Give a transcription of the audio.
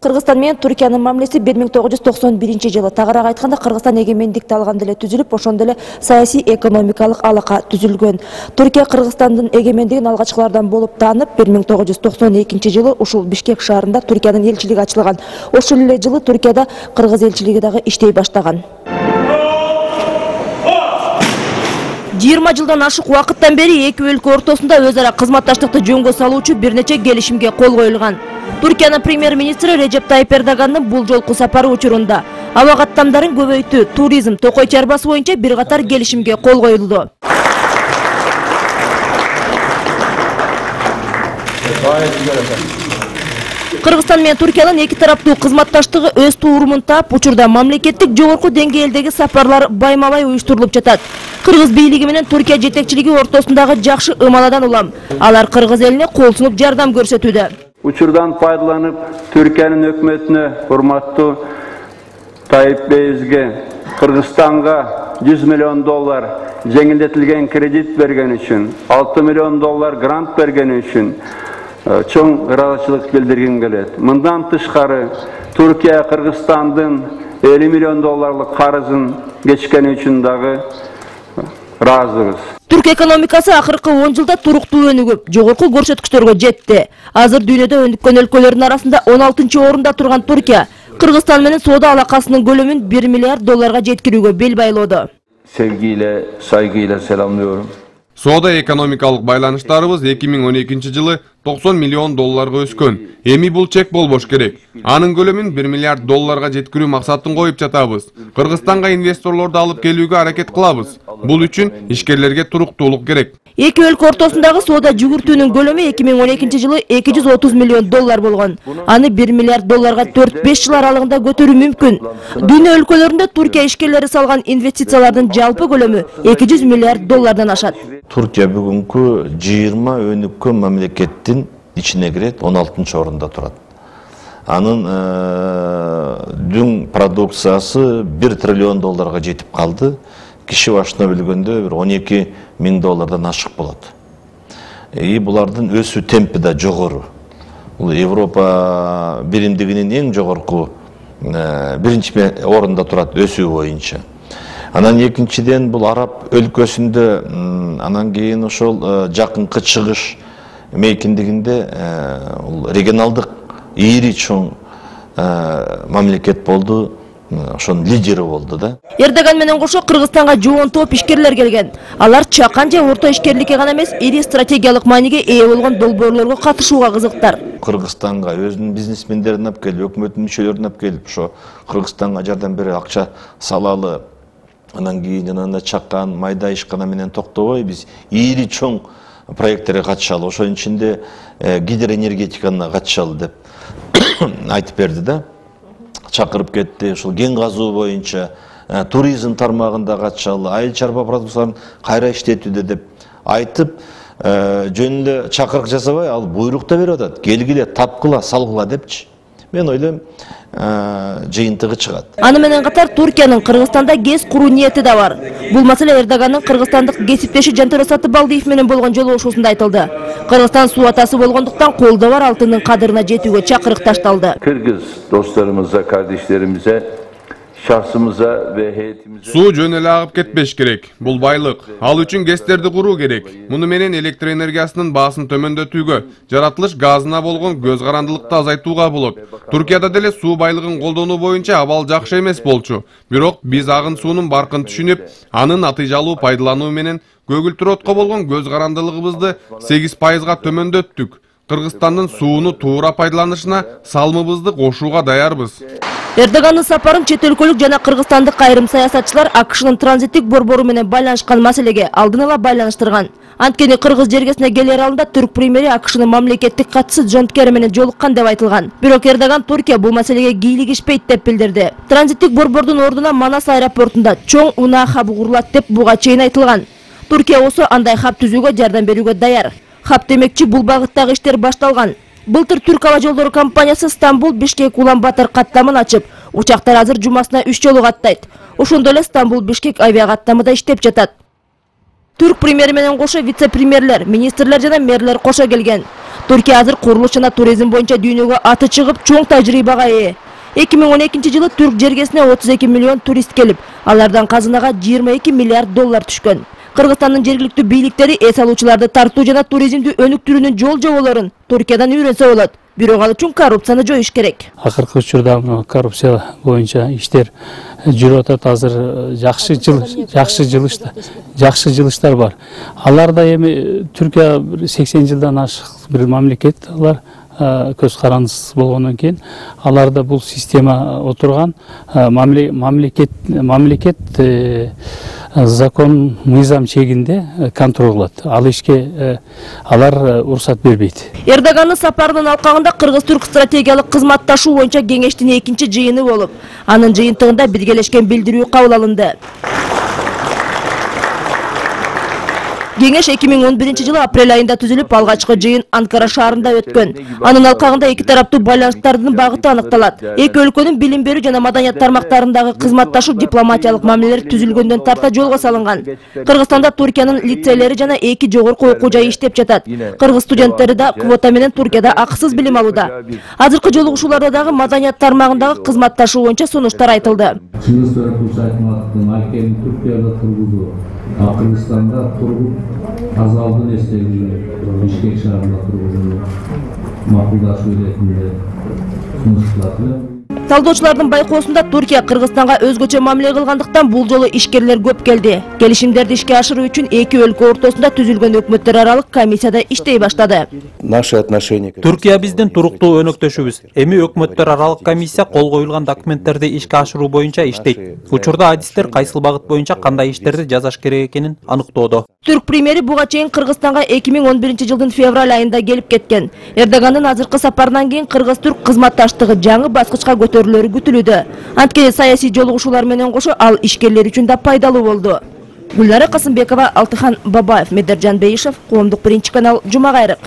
Кыргызстан менен Түркиянын мамилеси 1991 жылы, тагыраак айтканда Кыргызстан эгемендикти алганда эле түзүлүп, ошондо эле саясий экономикалык алака түзүлгөн. Түркия Кыргызстандын эгемендигин алгачкылардан болуп таанып, 1992 жылы ушул Бишкек шаарында Түркиянын элчилиги ачылган. Ошол эле жылы Түркияда Кыргыз элчилиги дагы иштей баштаган. 20 жылдан ашык убакыттан бери эки өлкө ортосунда өз ара кызматташтыкты жөнгө салуучу бир нече келишимге кол коюлган. Түркиянын премьер-министри Режеп Тайип Эрдогандын бул жолку сапары учурунда аба каттамдарын көбөйтүү, туризм, токой чарбасы боюнча бир катар келишимге кол коюлду. Кыргызстан менен Түркиянын эки тараптуу кызматташтыгы өз туурумун таап, учурда мамлекеттик жогорку деңгээлдеги сапарлар байма-бай уюштурулуп жатат. Кыргыз бийлиги менен Түркия жетекчилиги ортосундагы жакшы ымаладан улам. Алар Кыргыз элине кол сунуп жардам көрсөтүүдө. Учурдан пайдаланып, Түркиянын өкмөтүнө урматтуу Тайип Бейизге Кыргызстанга $100 миллион жеңилдетилген кредит берген үчүн, $6 миллион грант берген үчүн чоң ыраазычылык билдиргим келет. Мындан тышкары Түркия Кыргызстандын $50 миллион карызын кечкени үчүн дагы разыбыз. Түрк экономикасы акыркы 10 жылда туруктуу өнүгүп, жогорку көрсөткүчтөргө жетти. Азыр дүйнөдө өнүккөн өлкөлөрдүн арасында 16-орунда турган Түркия Кыргызстан менен соода алакасынын көлөмүн $1 миллиард жеткирүүгө бел байлоодо. Sevgiyle, saygıyla selamlıyorum. Соода экономикалык байланыштарыбыз 2012 жылы $90 миллион өскөн. Эми бул чек болбош керек. Анын көлөмүн $1 миллиард жеткирүү максатын коюп жатабыз. Кыргызстанга инвесторлорду алып келүүгө аракет кылабыз. Бул үчүн ишкерлерге туруктуулук керек. Эки өлкө ортосундагы соода жүгүртүүнүн көлөмү 2012 жылы $230 миллион болгон. Аны $1 миллиард 4-5 жыл аралыгында көтөрүү мүмкүн. Дүйнө өлкөлөрүндө Түркия ишкерлери салган инвестициялардын жалпы көлөмү $200 миллиард ашат. Түркия бүгүнкү 20 өнүккөн мамлекеттин ичине кирет, 16-орунда турат. Анын дүң продукциясы $1 триллион жетип калды. Киши башына билгөндө $12 миң ашык болот. Булардын өсүү темпи да жогору. Бул Европа биримдигинин эң жогорку биринчи орунда турат өсүү боюнча. Анан экинчиден бул араб өлкөсүндө, анан кийин ошол жакынкы чыгыш мейкиндигинде регионалдык ири чоң мамлекет болду. Ошонун лидери болду да. Эрдоган менен кошо Кыргызстанга жоон топ ишкерлер келген. Алар чакан же орто ишкерликке гана эмес, ири стратегиялык мааниге ээ болгон долбоорлорго катышууга кызыктар. Кыргызстанга өзүнүн бизнесмендерин алып келип, өкмөттүн мүчөлөрүн алып келип, ошо Кыргызстанга жардам берип акча салалы. Анан кийин жанагындай чакан, майда ишкана менен токтобой биз ири чоң проекттерге катышалы, ошонун ичинде гидроэнергетиканы катышалы деп айтып берди да. Чакырып кетти, ушул кен казуу боюнча туризм тармагында катышалы, айыл чарба продукцияларын кайра иштетүүдө деп айтып, жөн эле чакырык жасабай, ал буйрук да берип атат. Келгиле, тапкыла, салгыла депчи. Мен ойлойм, жыйынтыгы чыгат. Аны менен катар Түркиянын Кыргызстанда ГЭС куруу ниети да бар. Бул маселе Эрдогандын кыргызстандык кесиптеши Жантөре Сатыбалдиев менен болгон жолугушуусунда айтылды. Кыргызстан суу атасы болгондуктан колдо бар алтындын кадырына жетүүгө чакырык ташталды. Kırgız dostlarımıza, kardeşlerimize, şahsımıza ve heyetimize... Суу жөн эле агып кетпеш керек. Бул байлык. Ал үчүн ГЭСтерди куруу керек. Муну менен электр энергиясынын баасын төмөндөтүүгө, жаратылыш газына болгон көз карандылыкты азайтууга болот. Түркияда деле суу байлыгын колдонуу боюнча абал жакшы эмес болчу. Бирок биз агын суунун баркын түшүнүп, анын натыйжалуу пайдалануу менен көгүлтүр отко болгон көз карандылыгыбызды 8%га төмөндөттүк. Кыргызстандын сууну туура пайдаланышына салымыбызды кошууга даярбыз. Эрдогандын сапарын чет өлкөлүк жана кыргызстандык айрым саясатчылар АКШнын транзиттик борбору менен байланышкан маселеге алдын ала байланыштырган. Анткени Кыргыз жергесине келер алдында түрк премьери АКШнын мамлекеттик катчысы Джон Керри менен жолуккан деп айтылган. Бирок Эрдоган Түркия бул маселеге кийлигишпейт деп билдирди. Транзиттик борбордун ордуна Манас аэропортунда чоң унаа хабы курулат деп буга чейин айтылган. Түркия болсо андай хаб түзүүгө жардам берүүгө даяр. Хаб демекчи бул багыттагы иштер башталган. Былтыр Түрк Ава жолдору компаниясы Стамбул Бишкек Улан Батыр каттамын ачып, учактар азыр жумасына 3 жолу каттайт. Ошондо эле Стамбул Бишкек авиа каттамы да иштеп жатат. Түрк премьери менен кошо вице-премьерлер, министрлер жана мэрлер кошо келген. Түркия азыр курулуш жана туризм боюнча дүйнөгө аты чыгып, чоң тажрыйбага ээ. 2012 жылы түрк жергесине 32 миллион турист келип, алардан казынага 22 миллиард доллар түшкөн. Кыргызстандын жергиликтүү бийликтери эс алуучуларды тартуу жана туризмди өнүктүрүүнүн жол жоболорун Түркиядан үйрөнсө болот. Бирок ал үчүн коррупцияны жоюш керек. Акыркы учурда коррупция боюнча иштер жүрүп атат. Азыр жакшы жылыштар бар. Аларда эми Түркия 80 жылдан ашык бир мамлекет, алар көз карандысыз болгондон кийин аларда бул система отурган, мамлекет закон мыйзам чегинде контролдот. Ал ишке алар уруксат бербейт. Эрдогандын сапарынын алкагында Кыргыз-Түрк стратегиялык кызматташуу боюнча кеңештин 2-чи жыйыны болуп, анын жыйынтыгында биргелешкен билдирүү кабыл алынды. Кеңеш 2011 жылы апрель айында түзүлүп, алгачкы жыйын Анкара шаарында өткөн. Анын алкагында эки тараптуу байланыштардын багыты аныкталат. Эки өлкөнүн билим берүү жана маданият тармактарындагы кызматташуу дипломатиялык мамилелер түзүлгөндөн тарта жолго салынган. Кыргызстанда Туркиянын лицейлери жана 2 жогорку окуу жайы иштеп жатат. Кыргыз студенттери да квота менен Туркияда акысыз билим алууда. Азыркы жолугушууларда дагы маданият тармагындагы кызматташуу боюнча сунуштар айтылды. Кыргызстанда тургуп азалдын эстелиги Бишкек шаарында тургузуу макулдашуу иретинде сунушталды. Талдоочулардын байкоосунда Туркия Кыргызстанга өзгөчө мамиле кылгандыктан бул жолу ишкерлер көп келди. Келишимдерди ишке ашыруу үчүн эки өлкө ортосунда түзүлгөн өкмөттөр аралык комиссияда иштей баштады. Түркия биздин туруктуу өнөктөшүбүз. Эми өкмөттөр аралык комиссия кол коюлган документтерди ишке ашыруу боюнча иштейт. Учурда адистер кайсыл багыт боюнча кандай иштерди жасаш керек экенин аныктоодо. Түрк премьери буга чейин Кыргызстанга 2011 жылдын февраль айында келип кеткен. Эрдогандын азыркы сапарынан кийин Кыргыз-Түрк кызматташтыгы жаңы баскычка көтөрүлөрү күтүлүүдө. Анткени саясий жолугушуулар менен кошо ал ишкерлер үчүн да пайдалуу болду. Гүлнара Касымбекова, Алтыхан Бабаев, Медержан Бейишев, Коомдук биринчи канал, Жума кайрык.